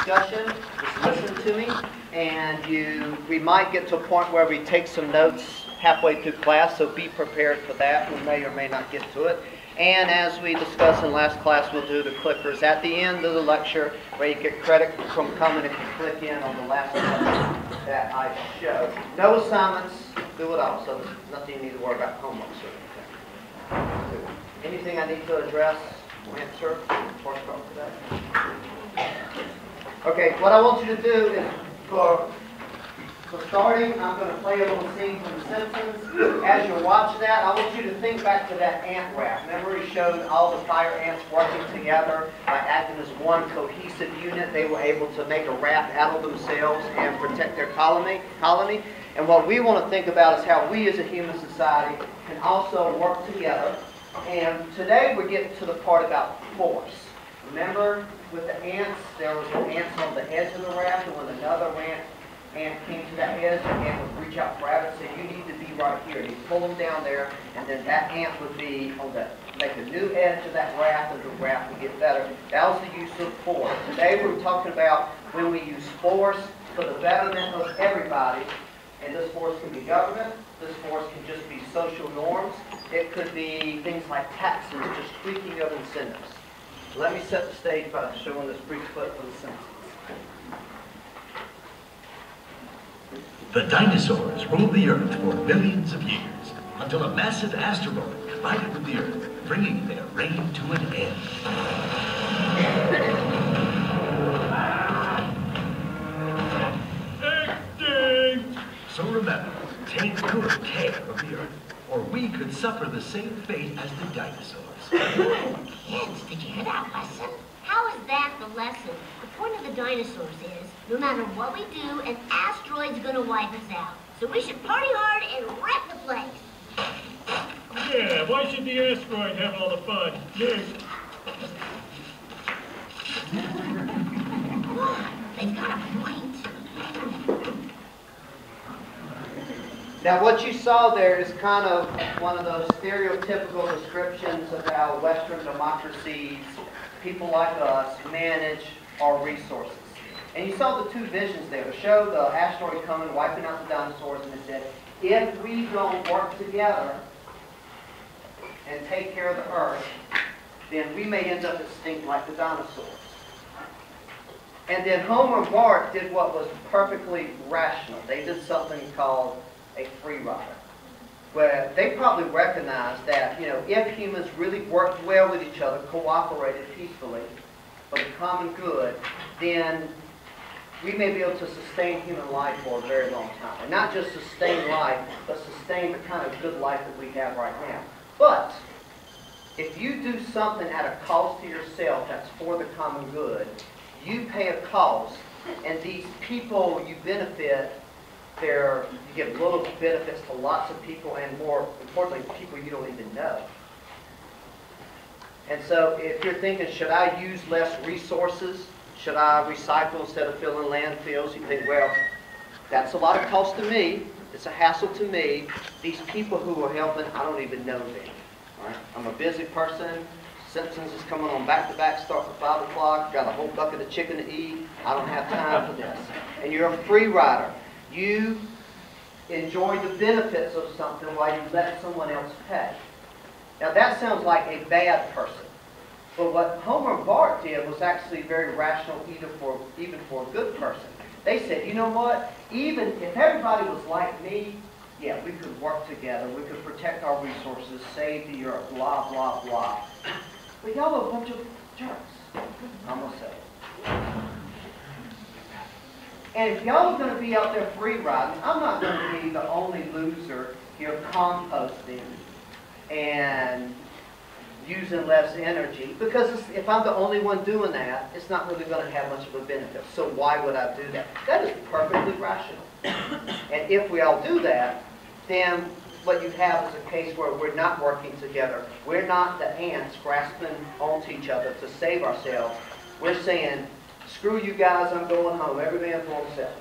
discussion, just listen to me, and we might get to a point where we take some notes halfway through class, so be prepared for that. We may or may not get to it. And as we discussed in last class, we'll do the clickers at the end of the lecture, where you get credit from coming if you click in on the last one that I showed. No assignments, do it all, so there's nothing you need to worry about homework or anything. Anything I need to address, answer before I start today? Okay, what I want you to do is, for starting, I'm going to play a little scene from The Simpsons. As you watch that, I want you to think back to that ant raft. Remember, he showed all the fire ants working together by acting as one cohesive unit. They were able to make a raft out of themselves and protect their colony. And what we want to think about is how we as a human society can also work together. And today we're getting to the part about force. Remember, with the ants, there was ants on the edge of the raft, and when another ant came to that edge, the ant would reach out, grab it, and say, you need to be right here. And he'd pull them down there, and then that ant would be on make a new edge of that raft, and the raft would get better. That was the use of force. Today we're talking about when we use force for the betterment of everybody. And this force can be government. This force can just be social norms. It could be things like taxes, just tweaking of incentives. So let me set the stage by showing this brief clip for The Simpsons. The dinosaurs ruled the Earth for millions of years, until a massive asteroid collided with the Earth, bringing their reign to an end. So remember, take good care of the Earth, or we could suffer the same fate as the dinosaurs. Kids, did you hear that lesson? How is that the lesson? The point of the dinosaurs is, no matter what we do, an asteroid's gonna wipe us out. So we should party hard and wreck the place. Yeah, why should the asteroid have all the fun? Yes. They've got a point. Now what you saw there is kind of one of those stereotypical descriptions of how Western democracies, people like us, manage our resources. And you saw the two visions there. It showed the asteroid coming, wiping out the dinosaurs, and it said, if we don't work together and take care of the Earth, then we may end up extinct like the dinosaurs. And then Homer and Bart did what was perfectly rational. They did something called a free rider, where they probably recognized that, if humans really worked well with each other, cooperated peacefully for the common good, then we may be able to sustain human life for a very long time. And not just sustain life, but sustain the kind of good life that we have right now. But if you do something at a cost to yourself that's for the common good, you pay a cost, and these people you benefit, you give little benefits to lots of people, and more importantly, people you don't even know. And so if you're thinking, should I use less resources? Should I recycle instead of filling landfills? You think, well, that's a lot of cost to me. It's a hassle to me. These people who are helping, I don't even know them. Right? I'm a busy person. Simpsons is coming on back-to-back, starts at 5 o'clock. Got a whole bucket of chicken to eat. I don't have time for this. And you're a free rider. You enjoy the benefits of something while you let someone else pay. Now that sounds like a bad person. But what Homer and Bart did was actually very rational even for a good person. They said, you know what? Even if everybody was like me, yeah, we could work together. We could protect our resources, save the earth, blah, blah, blah. But y'all are a bunch of jerks, I'm going to say. And if y'all are going to be out there free riding, I'm not going to be the only loser here composting and using less energy, because if I'm the only one doing that, it's not really going to have much of a benefit. So why would I do that? That is perfectly rational. And if we all do that, then what you have is a case where we're not working together. We're not the ants grasping onto each other to save ourselves. We're saying, screw you guys, I'm going home. Every man for himself.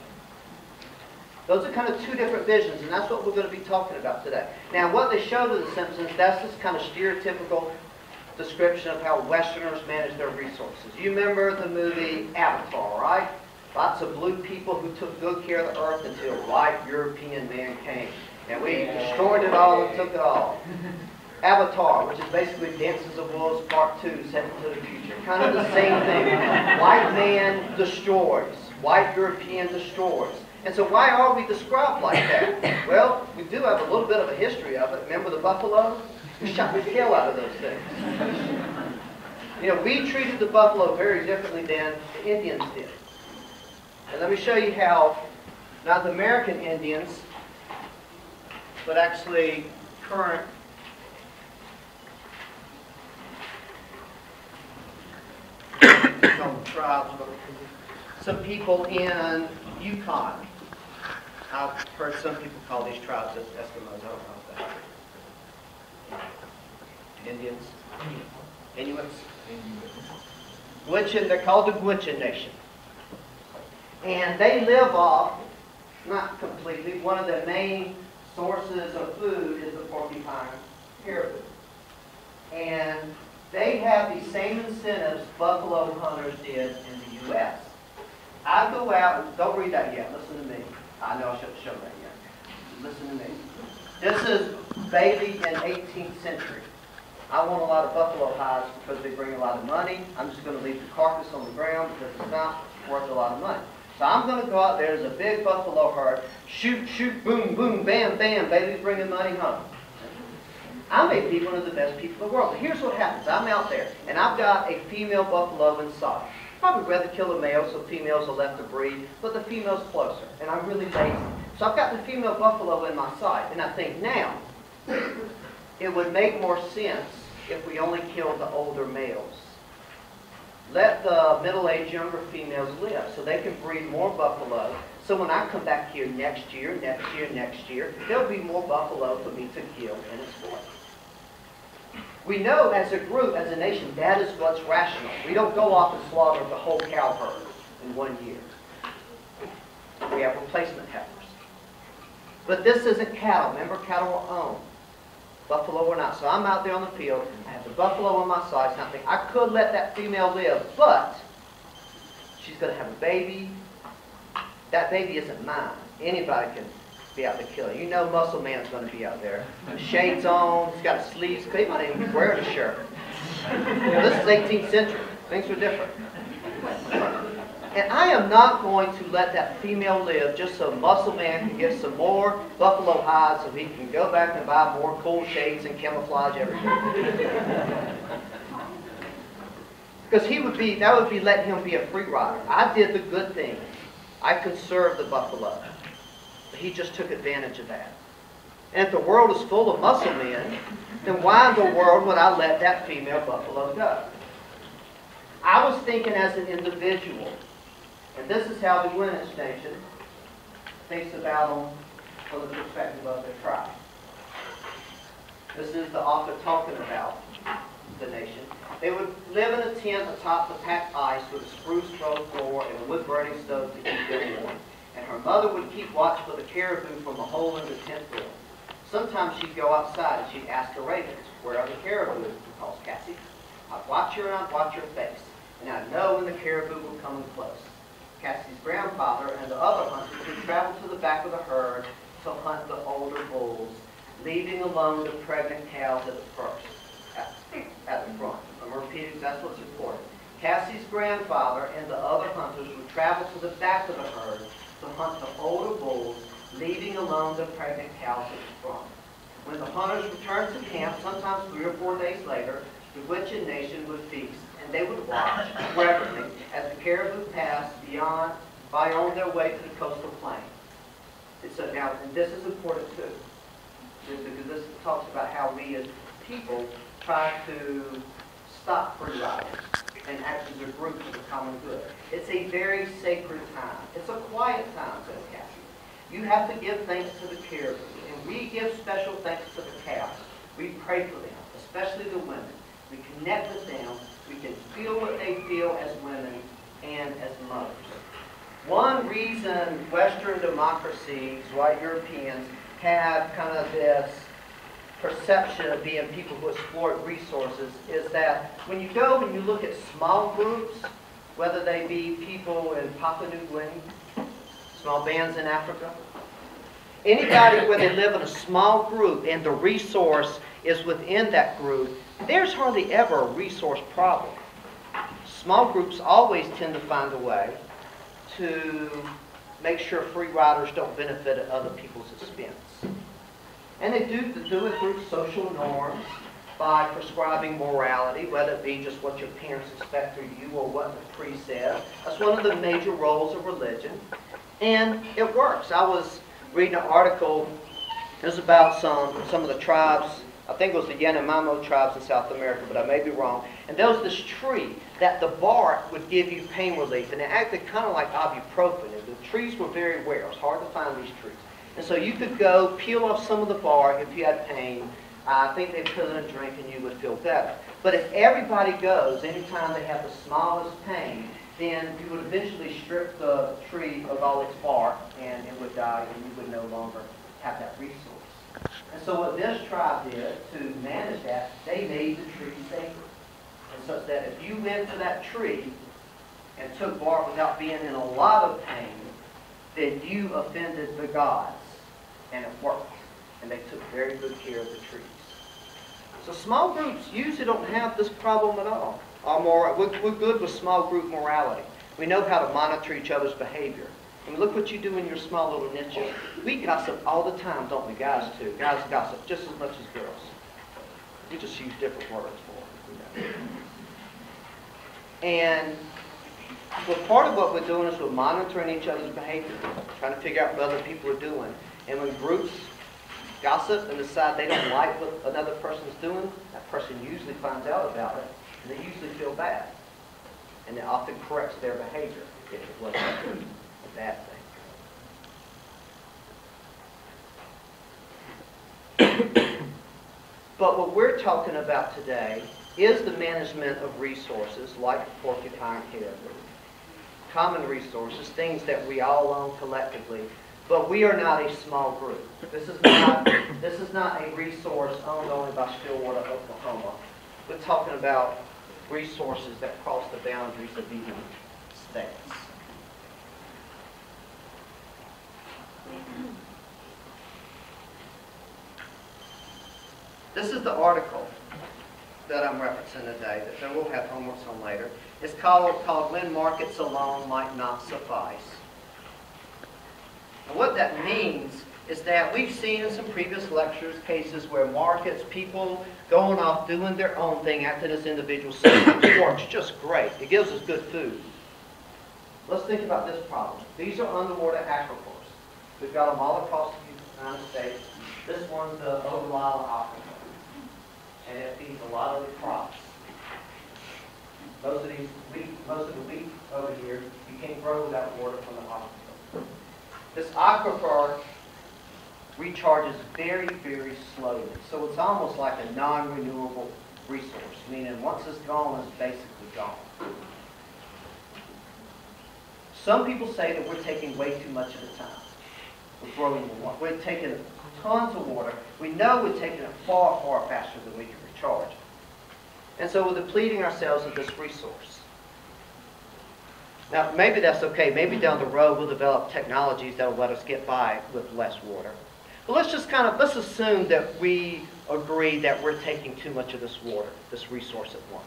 Those are kind of two different visions, and that's what we're going to be talking about today. Now, what they showed in The Simpsons, that's this kind of stereotypical description of how Westerners manage their resources. You remember the movie Avatar, right? Lots of blue people who took good care of the earth until white European man came. And we destroyed it all and took it all. Avatar, which is basically Dances of Wolves Part 2, set into the future. Kind of the same thing. White man destroys. White European destroys. And so why are we described like that? Well, we do have a little bit of a history of it. Remember the buffalo? We shot the tail out of those things. You know, we treated the buffalo very differently than the Indians did. And let me show you how, not the American Indians, but actually current tribes, some people in Yukon. I've heard some people call these tribes Eskimos. I don't know if that. Indians? Inuits? Gwich'in, they're called the Gwich'in Nation. And they live off, not completely, one of the main sources of food is the porcupine caribou. And they have the same incentives buffalo hunters did in the U.S. I go out, and don't read that yet, listen to me. I know I shouldn't show that yet. Listen to me. This is Bailey in 18th century. I want a lot of buffalo hides because they bring a lot of money. I'm just going to leave the carcass on the ground because it's not worth a lot of money. So I'm going to go out there, there's a big buffalo herd, shoot, shoot, boom, boom, bam, bam, Bailey's bringing money home. I may be one of the best people in the world. But here's what happens. I'm out there, and I've got a female buffalo in sight. Probably rather kill a male so females are left to breed, but the female's closer, and I'm really lazy. So I've got the female buffalo in my sight, and I think now, it would make more sense if we only killed the older males. Let the middle-aged younger females live so they can breed more buffalo. So when I come back here next year, there'll be more buffalo for me to kill and exploit. We know as a group, as a nation, that is what's rational. We don't go off and slaughter the whole cow herd in 1 year. We have replacement heifers. But this isn't cattle. Remember, cattle are owned. Buffalo or not. So I'm out there on the field. I have the buffalo on my sides. And I think I could let that female live, but she's going to have a baby. That baby isn't mine. Anybody can be out there killing. You know Muscle Man's going to be out there. The shades on. He's got sleeves. He might even be wearing a shirt. You know, this is 18th century. Things were different. And I am not going to let that female live just so Muscle Man can get some more buffalo hides so he can go back and buy more cool shades and camouflage everything. Because that would be letting him be a free rider. I did the good thing. I conserved the buffalo. But he just took advantage of that. And if the world is full of muscle men, then why in the world would I let that female buffalo go? I was thinking as an individual. And this is how the Gwich'in Nation thinks about them from the perspective of their tribe. This is the author talking about the nation. They would live in a tent atop the packed ice with a spruce floor and a wood-burning stove to keep them warm. And her mother would keep watch for the caribou from a hole in the tent roof. Sometimes she'd go outside and she'd ask the ravens, "Where are the caribou?" calls Cassie. I'd watch her and I'd watch her face. And I'd know when the caribou were coming close. Cassie's grandfather and the other hunters would travel to the back of the herd to hunt the older bulls, leaving alone the pregnant cows at the front. I'm repeating, that's what's important. Cassie's grandfather and the other hunters would travel to the back of the herd to hunt the older bulls, leaving alone the pregnant cows at the front. When the hunters returned to camp, sometimes 3 or 4 days later, the Gwich'in Nation would feast. And they would watch reverently as the caribou passed by on their way to the coastal plain. And so now, and this is important too, because this talks about how we as people try to stop free riding and act as a group for the common good. It's a very sacred time. It's a quiet time, says Cassie. You have to give thanks to the caribou, and we give special thanks to the cows. We pray for them, especially the women. We connect with them. We can feel what they feel as women and as mothers. One reason Western democracies, white Europeans, have kind of this perception of being people who exploit resources is that when you go and you look at small groups, whether they be people in Papua New Guinea, small bands in Africa, anybody where they live in a small group and the resource is within that group, there's hardly ever a resource problem. Small groups always tend to find a way to make sure free riders don't benefit at other people's expense. And they do it through social norms, by prescribing morality, whether it be just what your parents expect of you or what the priest says. That's one of the major roles of religion. And it works. I was reading an article, it was about some of the tribes, I think it was the Yanomamo tribes in South America, but I may be wrong. And there was this tree that the bark would give you pain relief, and it acted kind of like ibuprofen. And the trees were very rare. It was hard to find these trees. And so you could go peel off some of the bark if you had pain. I think they'd put in a drink and you would feel better. But if everybody goes, anytime they have the smallest pain, then you would eventually strip the tree of all its bark and it would die and you would no longer have that resource. And so what this tribe did to manage that, they made the tree sacred. And such that if you went to that tree and took bark without being in a lot of pain, then you offended the gods. And it worked. And they took very good care of the trees. So small groups usually don't have this problem at all. We're good with small group morality. We know how to monitor each other's behavior. I mean, look what you do in your small little niches. We gossip all the time, don't we? Guys too. Guys gossip just as much as girls. We just use different words for it. And well, part of what we're doing is we're monitoring each other's behavior, trying to figure out what other people are doing. And when groups gossip and decide they don't like what another person's doing, that person usually finds out about it, and they usually feel bad. And it often corrects their behavior if it wasn't a bad thing. But what we're talking about today is the management of resources like the porcupine hare, common resources, things that we all own collectively. But we are not a small group. This is not a resource owned only by Stillwater, Oklahoma. We're talking about resources that cross the boundaries of even states. This is the article that I'm referencing today that we'll have homeworks on later. It's called When Markets Alone Might Not Suffice. And what that means is that we've seen in some previous lectures cases where markets, people going off doing their own thing, acting as individuals, it works just great. It gives us good food. Let's think about this problem. These are underwater aquifers. We've got them all across the United States. This one's the Ogallala aquifer, and it feeds a lot of the crops. Most of the wheat over here, you can't grow without water from the aquifer. This aquifer recharges very, very slowly. So it's almost like a non-renewable resource, meaning once it's gone, it's basically gone. Some people say that we're taking way too much of the time. We're growing the water. We're taking tons of water. We know we're taking it far, far faster than we can recharge. And so we're depleting ourselves of this resource. Now, maybe that's okay. Maybe down the road we'll develop technologies that will let us get by with less water. But let's assume that we agree that we're taking too much of this water, this resource at once.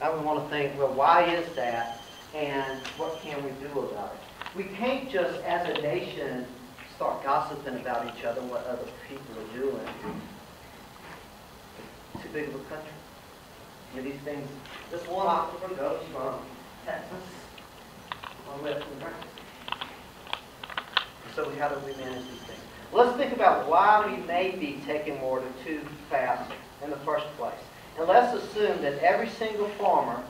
Now we want to think, well, why is that? And what can we do about it? We can't just, as a nation, start gossiping about each other and what other people are doing. It's too big of a country. I mean, these things, this one aquifer goes from Texas all the way up to Nebraska. So how do we manage these things? Let's think about why we may be taking water too fast in the first place. And let's assume that every single farmer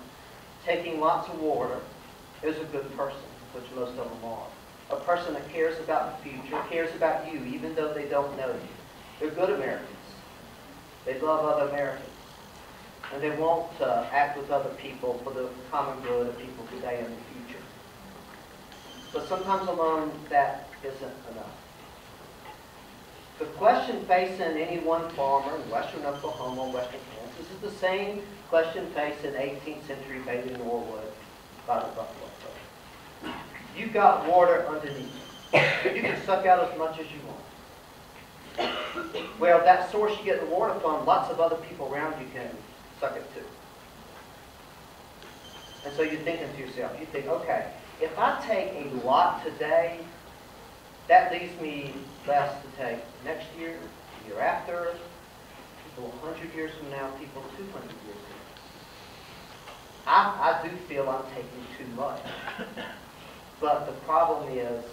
taking lots of water is a good person, which most of them are. A person that cares about the future, cares about you, even though they don't know you. They're good Americans. They love other Americans. And they want to act with other people for the common good of people today and the future. But sometimes alone, that isn't enough. The question facing any one farmer in western Oklahoma, western Kansas, is the same question faced in 18th century Bailey Norwood by the Buffalo Trace. You've got water underneath. You can suck out as much as you want. Well, that source you get the water from, lots of other people around you can suck it too. And so you're thinking to yourself, you think, okay, if I take a lot today, that leaves me less to take next year, the year after, people 100 years from now, people 200 years from now. I do feel I'm taking too much. But the problem is,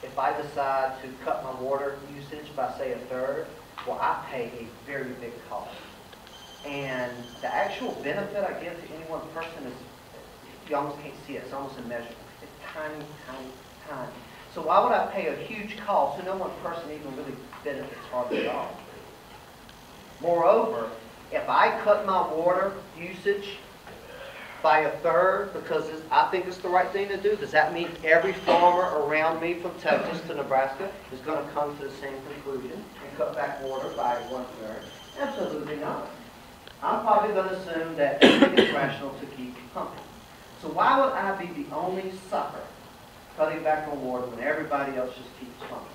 if I decide to cut my water usage by, say, a third, well, I pay a very big cost. And the actual benefit I give to any one person is, you almost can't see it. It's almost immeasurable. It's tiny, tiny, tiny. So why would I pay a huge cost so no one person even really benefits hardly at all? Moreover, if I cut my water usage by a third because I think it's the right thing to do, does that mean every farmer around me from Texas to Nebraska is going to come to the same conclusion and cut back water by 1/3? Absolutely not. I'm probably going to assume that it's rational to keep pumping. So why would I be the only sucker cutting back on water when everybody else just keeps pumping?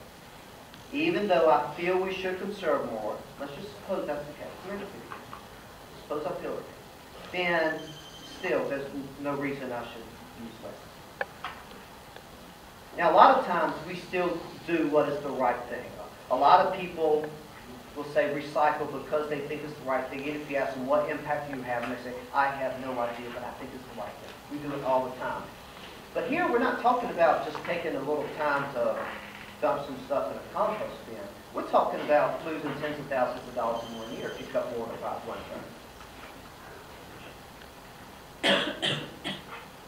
Even though I feel we should conserve more, let's just suppose that's the case. Suppose I feel it. Then still, there's no reason I should use less. Now, a lot of times we still do what is the right thing. A lot of people will say recycle because they think it's the right thing. Even if you ask them what impact do you have, and they say, I have no idea, but I think it's the right thing. We do it all the time. But here we're not talking about just taking a little time to dump some stuff in a compost bin. We're talking about losing tens of thousands of dollars in 1 year if you cut water by 1/3.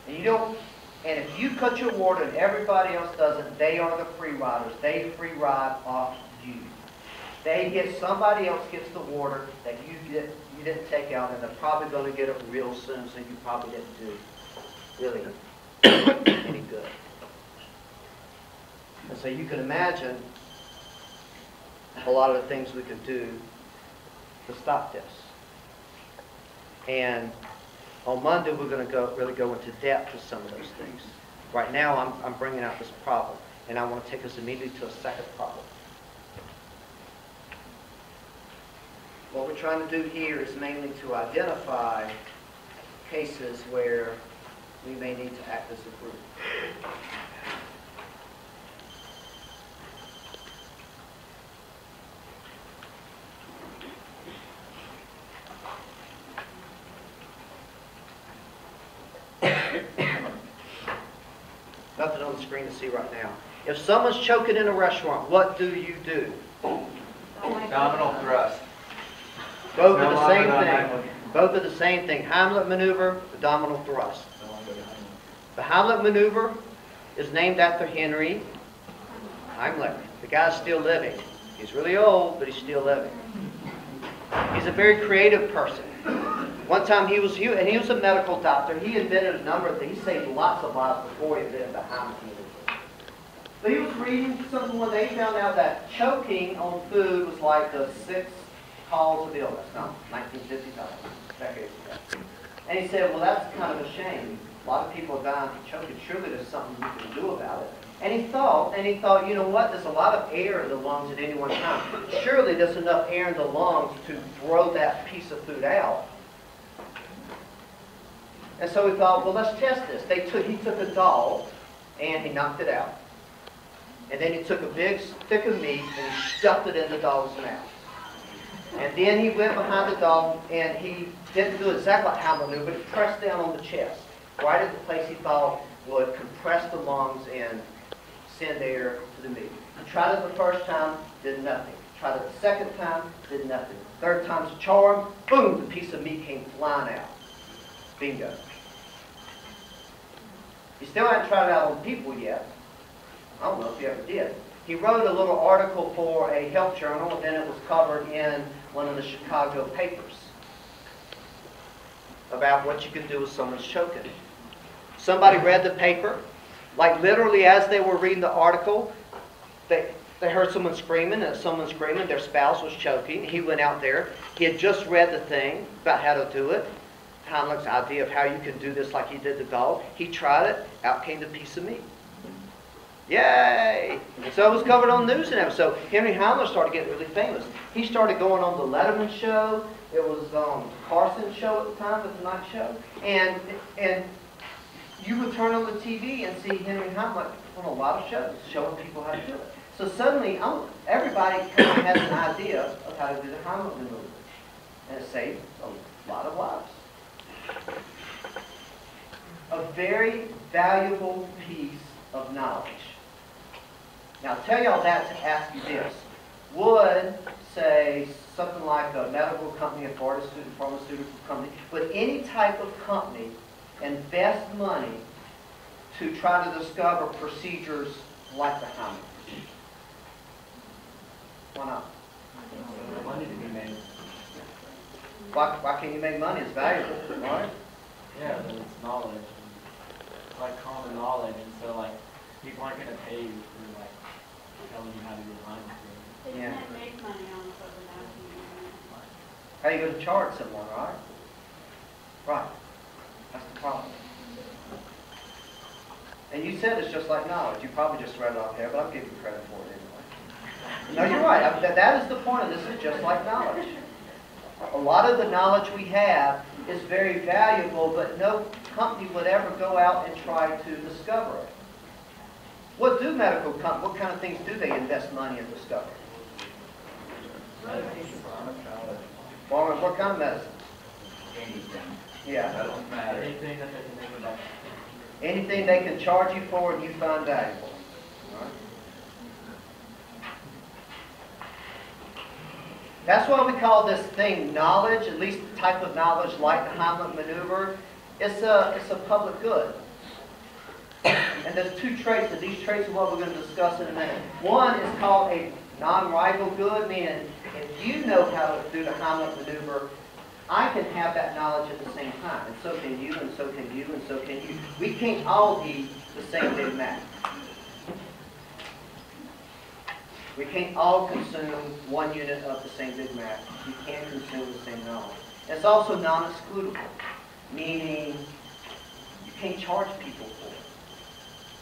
And you don't. And if you cut your water and everybody else doesn't, they are the free riders. They free ride off you. They get, somebody else gets the water that you didn't take out, and they're probably going to get it real soon, so you probably didn't do really any good. And so you can imagine a lot of the things we could do to stop this. And on Monday, we're going to really go into depth with some of those things. Right now, I'm bringing out this problem, and I want to take us immediately to a second problem. What we're trying to do here is mainly to identify cases where we may need to act as a group. Nothing on the screen to see right now. If someone's choking in a restaurant, what do you do? Abdominal thrust. Both are the same thing. Both are the same thing. Heimlich maneuver, abdominal thrust. The Heimlich maneuver is named after Henry Heimlich. The guy's still living. He's really old, but he's still living. He's a very creative person. One time he was a medical doctor. He invented a number of things. He saved lots of lives before he invented the Heimlich maneuver. But he was reading something one day. He found out that choking on food was like the 6th cause of illness. No, 1955, decades ago. And he said, well, that's kind of a shame. A lot of people are dying from choking. Surely there's something you can do about it. And he thought, you know what? There's a lot of air in the lungs at any one time. Surely there's enough air in the lungs to throw that piece of food out. And so he thought, well, let's test this. He took a dog and he knocked it out. And then he took a big stick of meat and he stuffed it in the dog's mouth. And then he went behind the dog and he didn't do exactly like Heimlich maneuver, but he pressed down on the chest, right at the place he thought would compress the lungs and send air to the meat. He tried it the first time, did nothing. Tried it the second time, did nothing. Third time's a charm, boom, the piece of meat came flying out. Bingo. He still hadn't tried it out on people yet. I don't know if he ever did. He wrote a little article for a health journal, and then it was covered in one of the Chicago papers about what you could do with someone's choking. Somebody read the paper, like literally as they were reading the article, They heard someone screaming, and someone screaming, their spouse was choking. He went out there. He had just read the thing about how to do it. Heimlich's idea of how you can do this like he did the dog. He tried it. Out came the piece of meat. Yay! So it was covered on news and everything. So Henry Heimlich started getting really famous. He started going on the Letterman show. It was the Carson show at the time, the Tonight Show. And you would turn on the TV and see Henry Heimlich on a lot of shows, showing people how to do it. So suddenly, everybody kind of has an idea of how to do the Heimlich maneuver. And it saved a lot of lives. A very valuable piece of knowledge. Now, I'll tell y'all that to ask you this. Would, say, something like a medical company, a pharmaceutical company, would any type of company invest money to try to discover procedures like the Heimlich? Why not? Money to be made. Why can't you make money? It's valuable, right? Yeah, but it's knowledge. It's like common knowledge, and so like people aren't gonna pay you for like telling you how to do Heimlich. They Yeah. can't make money on something else. How are you going to charge someone, right? Right. That's the problem. And you said it's just like knowledge. You probably just read it off there, but I'll give you credit for it anyway. No, you're right. That is the point of this. Is just like knowledge. A lot of the knowledge we have is very valuable, but no company would ever go out and try to discover it. What do medical companies, what kind of things do they invest money in discovering? Well, what kind of medicine? Anything. Yeah. That don't matter. Anything that they can make about. Anything they can charge you for and you find valuable. All right? That's why we call this thing knowledge, at least the type of knowledge like the Heimlich maneuver. It's a public good. And there's two traits, and these traits are what we're going to discuss in a minute. One is called a non-rival good, meaning if you know how to do the Heimlich maneuver, I can have that knowledge at the same time. And so can you, and so can you, and so can you. We can't all eat the same Big Mac. We can't all consume one unit of the same Big Mac. We can't consume the same knowledge. It's also non-excludable, meaning you can't charge people for it.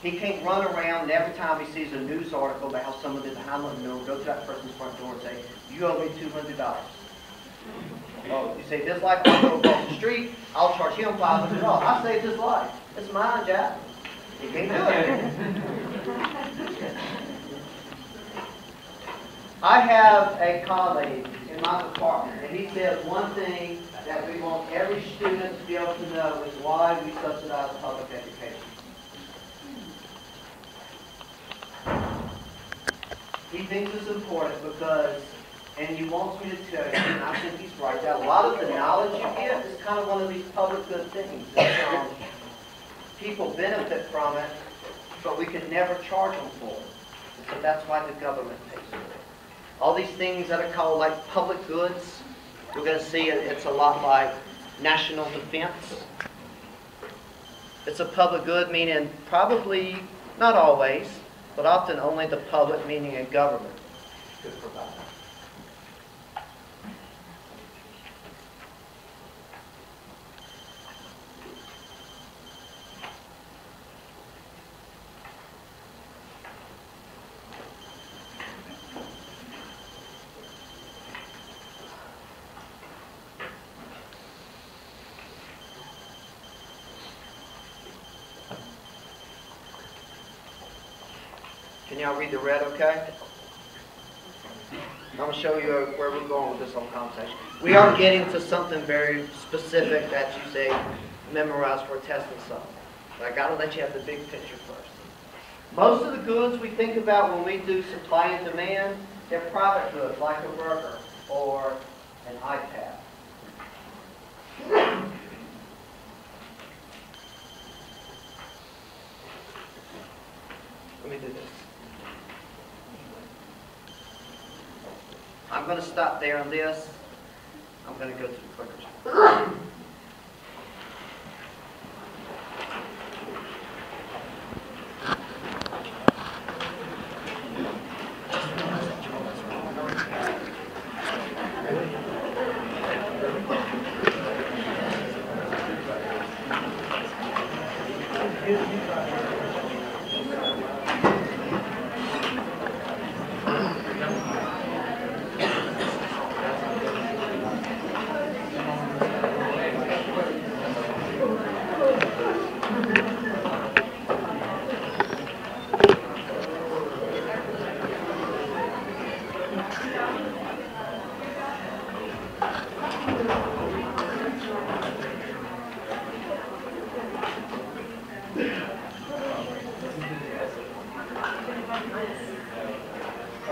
He can't run around and every time he sees a news article about how someone did the Heimlich maneuver, go to that person's front door and say, you owe me $200. Oh, you say, this life, I'll go across the street, I'll charge him $500. I saved his life. It's mine, Jack. He can't do it. I have a colleague in my department, and he says one thing that we want every student to be able to know is why we subsidize public education. He thinks it's important because, and he wants me to tell you, and I think he's right, that a lot of the knowledge you get is kind of one of these public good things. People benefit from it, but we can never charge them for it. So that's why the government pays for it. All these things that are called like public goods, we're going to see it's a lot like national defense. It's a public good, meaning probably, not always, but often only the public, meaning a government, could provide. Can y'all read the red okay? I'm going to show you where we're going with this whole conversation. We are getting to something very specific that you say memorize for a test and something. But I got to let you have the big picture first. Most of the goods we think about when we do supply and demand, they're private goods, like a burger or an iPad. Let me do this. I'm going to stop there on this. I'm going to go to the clickers.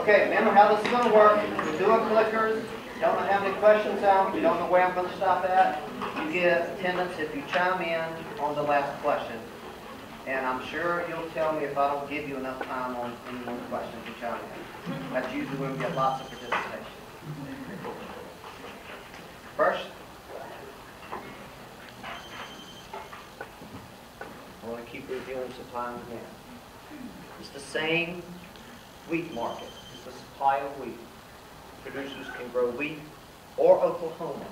Okay, remember how this is going to work. We're doing clickers. Don't know how many questions out. You don't know where I'm going to stop at. You get attendance if you chime in on the last question. And I'm sure you'll tell me if I don't give you enough time on any one question to chime in. That's usually when we get lots of participation. First, I want to keep reviewing supply and demand. It's the same wheat market. It's the supply of wheat. Producers can grow wheat or Oklahoma.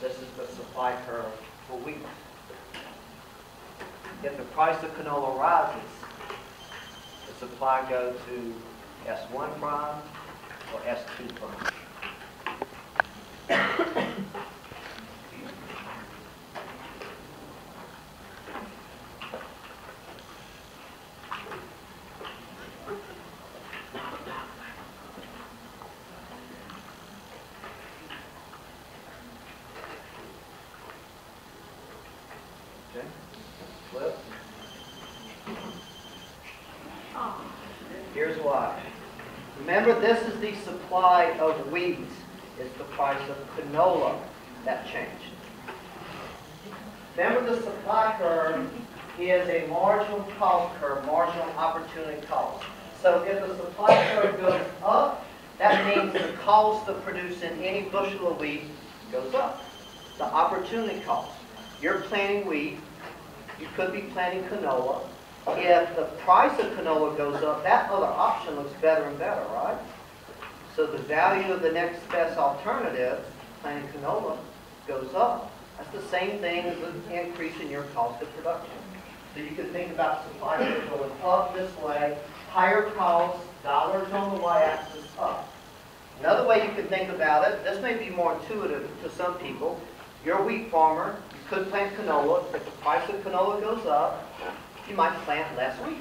This is the supply curve for wheat. If the price of canola rises, the supply goes to S1 prime or S2 prime. Okay. Flip. Here's why. Remember, this is the supply of wheat. It's the price of canola that changed. Remember, the supply curve is a marginal cost curve, marginal opportunity cost. So if the supply curve goes up, that means the cost of producing any bushel of wheat goes up. The opportunity cost. You're planting wheat. You could be planting canola. If the price of canola goes up, that other option looks better and better, right? So the value of the next best alternative, planting canola, goes up. That's the same thing as an increase in your cost of production. So you can think about supply going up this way, higher costs, dollars on the y-axis up. Another way you can think about it, this may be more intuitive to some people. You're a wheat farmer, you could plant canola. If the price of canola goes up, you might plant less wheat.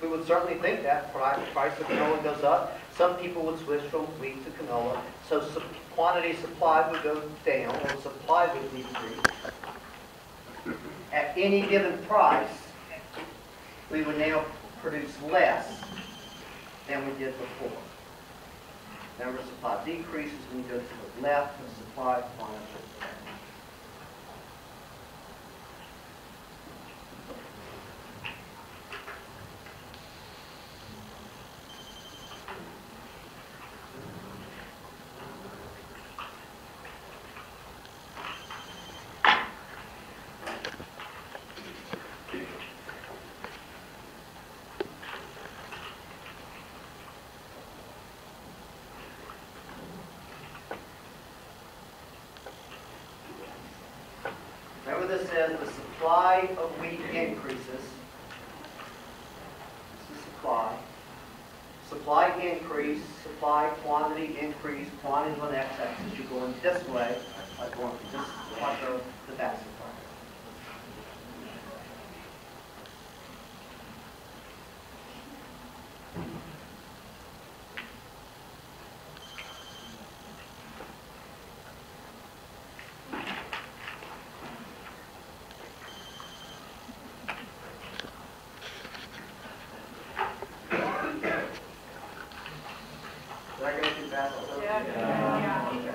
We would certainly think that the price of canola goes up. Some people would switch from wheat to canola. So quantity supplied would go down, or supply would decrease. At any given price, we would now produce less than we did before. Remember, supply decreases when you go to the left of supply quantity. Remember, this says the supply of wheat increases. This is supply. Supply increase, supply quantity increase, quantity on the x-axis. You're going this way, like going from this part of the back supply.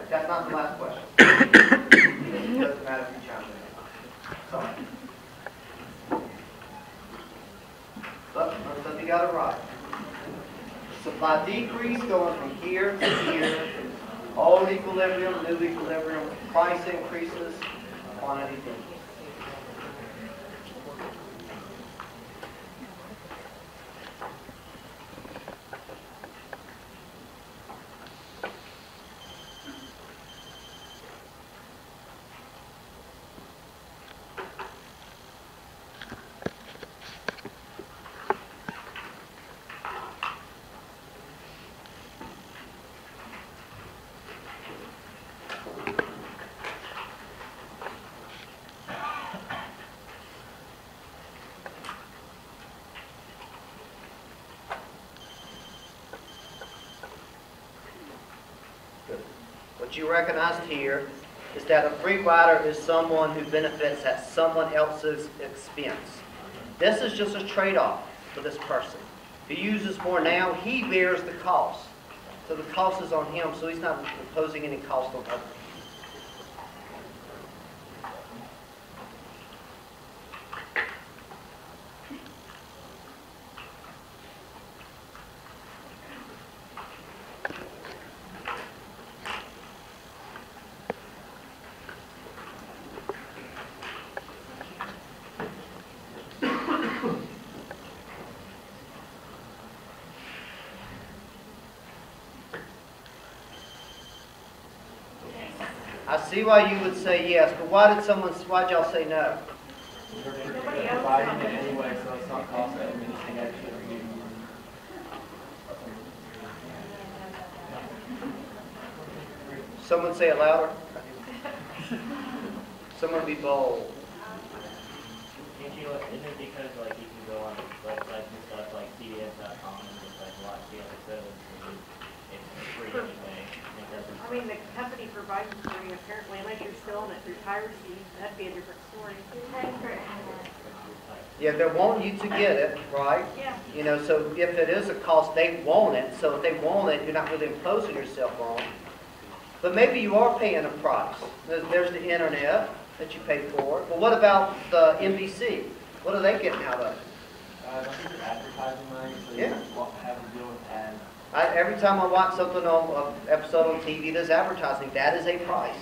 That's not the last question. It doesn't matter if you chime in. Sorry. But looks like you got it right. Supply decrease going from here to here. Old equilibrium, new equilibrium. Price increases, quantity decreases. What you recognized here is that a free rider is someone who benefits at someone else's expense. This is just a trade-off for this person. he uses more now, he bears the cost. So the cost is on him, so he's not imposing any cost on others. I see why you would say yes, but why'd y'all say no? We're providing it anyway, so it's not costing them anything extra. Someone say it louder. Someone be bold. Can't you, isn't it because like you can go on websites and stuff like CBS.com and just like watch the episodes and it's free anyway. It doesn't. I mean, the company provides it for you apparently, unless you're selling it through piracy, that'd be a different story. Yeah, they're wanting you to get it, right? Yeah. You know, so if it is a cost, they want it. So if they want it, you're not really imposing yourself on them. But maybe you are paying a price. There's the internet that you pay for. Well, what about the NBC? What are they getting out of it? Don't you get advertising money, so Yeah. you have to deal with ads? Every time I watch something on an episode on TV, there's advertising. That is a price.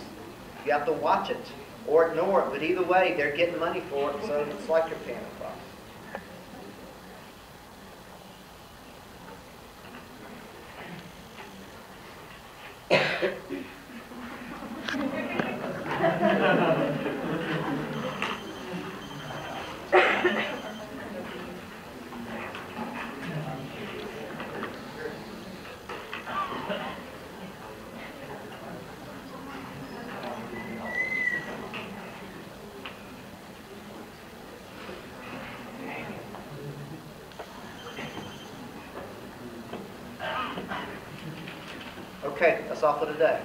You have to watch it or ignore it. But either way, they're getting money for it, so it's like you're paying a price. Okay, that's all for today.